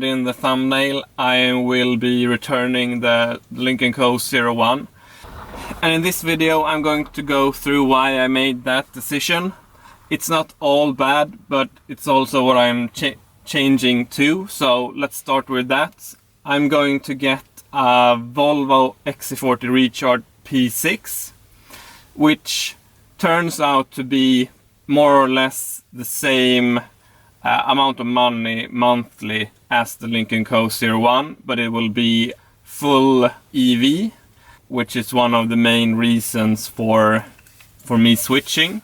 In the thumbnail, I will be returning the Lynk Co 01. And in this video I'm going to go through why I made that decision. It's not all bad, but it's also what I'm changing to. So let's start with that. I'm going to get a Volvo XC40 Recharge P6, which turns out to be more or less the same amount of money monthly as the Lynk Co 01, but it will be full EV, which is one of the main reasons for me switching.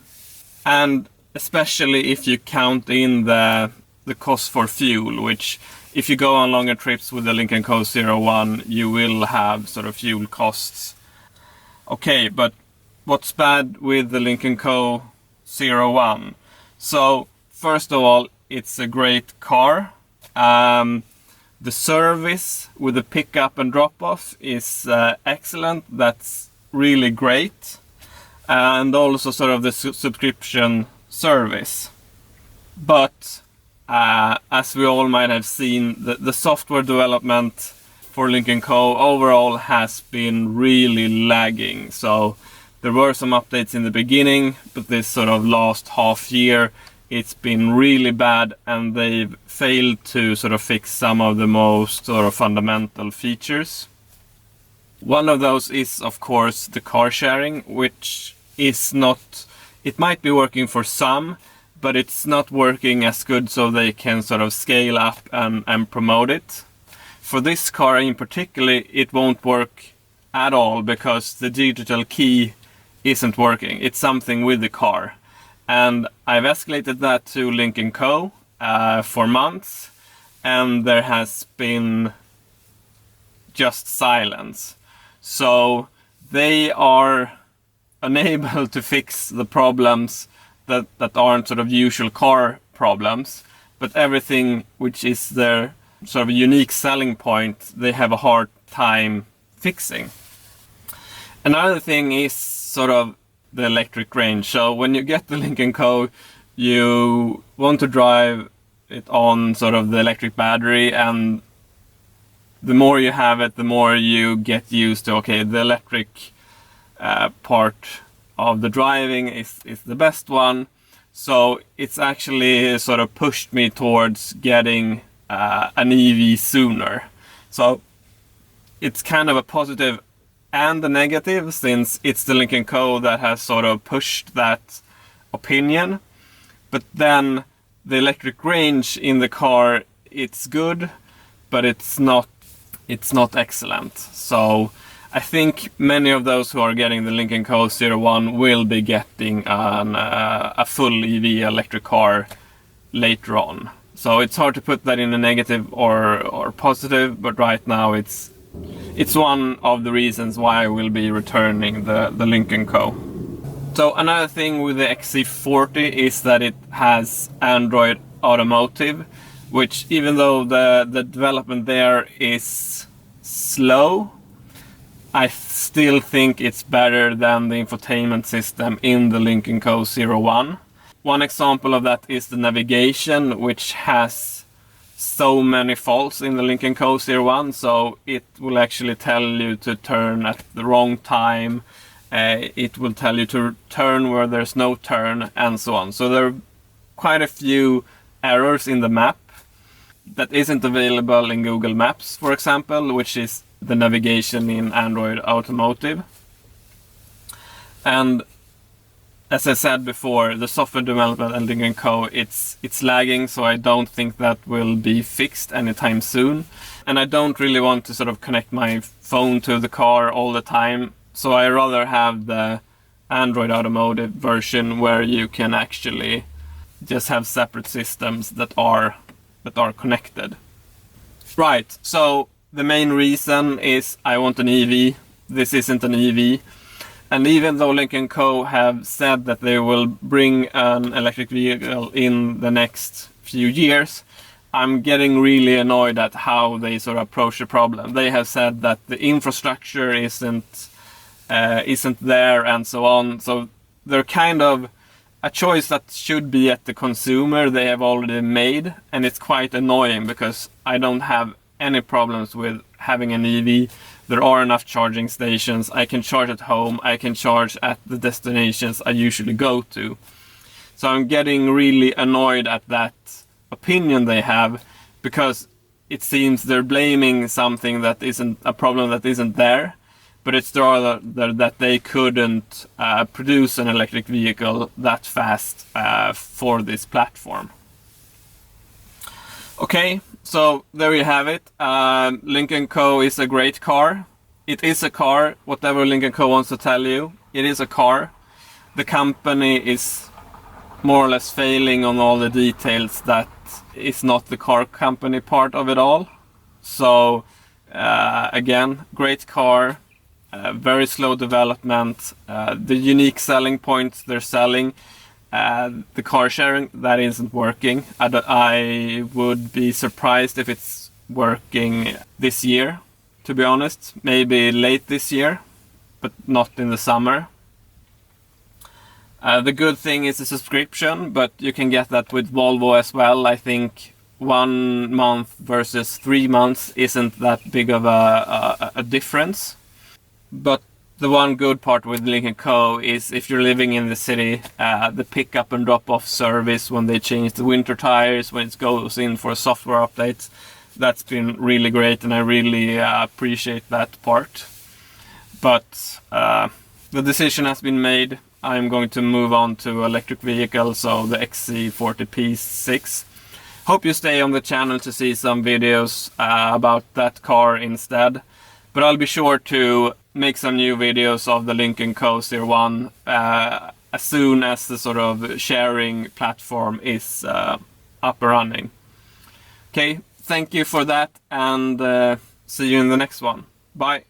And especially if you count in the cost for fuel, which if you go on longer trips with the Lynk Co 01, you will have sort of fuel costs. Okay, but what's bad with the Lynk Co 01? So first of all, it's a great car. The service with the pickup and drop-off is excellent. That's really great. And also sort of the subscription service. But as we all might have seen, the software development for Lynk Co overall has been really lagging. So there were some updates in the beginning, but this sort of last half year it's been really bad, and they've failed to sort of fix some of the most sort of fundamental features. One of those is, of course, the car sharing, which is not, it might be working for some, but it's not working as good, so they can sort of scale up and promote it. For this car in particular, it won't work at all because the digital key isn't working. It's something with the car. And I've escalated that to Lynk Co for months, and there has been just silence. So they are unable to fix the problems that aren't sort of usual car problems, but everything which is their sort of unique selling point, they have a hard time fixing. Another thing is sort of the electric range. So when you get the Lynk Co, you want to drive it on sort of the electric battery, and the more you have it, the more you get used to, okay, the electric part of the driving is the best one. So it's actually sort of pushed me towards getting an EV sooner. So it's kind of a positive and the negative, since it's the Lynk Co that has sort of pushed that opinion. But then the electric range in the car, it's good, but it's not excellent. So I think many of those who are getting the Lynk Co 01 will be getting a full EV electric car later on. So it's hard to put that in a negative or positive, but right now it's one of the reasons why I will be returning the Lynk Co. So another thing with the XC40 is that it has Android Automotive, which even though the development there is slow, I still think it's better than the infotainment system in the Lynk Co 01. One example of that is the navigation, which has so many faults in the Lynk Co 01, so it will actually tell you to turn at the wrong time, it will tell you to turn where there's no turn, and so on. So there are quite a few errors in the map that isn't available in Google Maps, for example, which is the navigation in Android Automotive. And as I said before, the software development at Lynk Co, it's lagging, so I don't think that will be fixed anytime soon. And I don't really want to sort of connect my phone to the car all the time, so I rather have the Android Automotive version where you can actually just have separate systems that are connected. Right, so the main reason is I want an EV. This isn't an EV. And even though Lynk Co have said that they will bring an electric vehicle in the next few years, I'm getting really annoyed at how they sort of approach the problem. They have said that the infrastructure isn't there and so on. So they're kind of a choice that should be at the consumer they have already made, and it's quite annoying because I don't have any problems with having an EV. There are enough charging stations. I can charge at home, I can charge at the destinations I usually go to. So I'm getting really annoyed at that opinion they have, because it seems they're blaming something that isn't a problem that isn't there, but it's rather that they couldn't produce an electric vehicle that fast for this platform. Okay, so there you have it. Lynk Co is a great car. It is a car, whatever Lynk Co wants to tell you. It is a car. The company is more or less failing on all the details that is not the car company part of it all. So again, great car, very slow development. The unique selling points they're selling, the car sharing, that isn't working. I would be surprised if it's working this year, to be honest. Maybe late this year, but not in the summer. The good thing is the subscription, but you can get that with Volvo as well. I think 1 month versus 3 months isn't that big of a difference. But the one good part with Lynk Co is if you're living in the city, the pick up and drop off service when they change the winter tires, when it goes in for software updates, that's been really great, and I really appreciate that part. But the decision has been made. I'm going to move on to electric vehicles, so the XC40 P6. Hope you stay on the channel to see some videos about that car instead. But I'll be sure to make some new videos of the Lynk Co 01 as soon as the sort of sharing platform is up and running. Okay, thank you for that, and see you in the next one. Bye.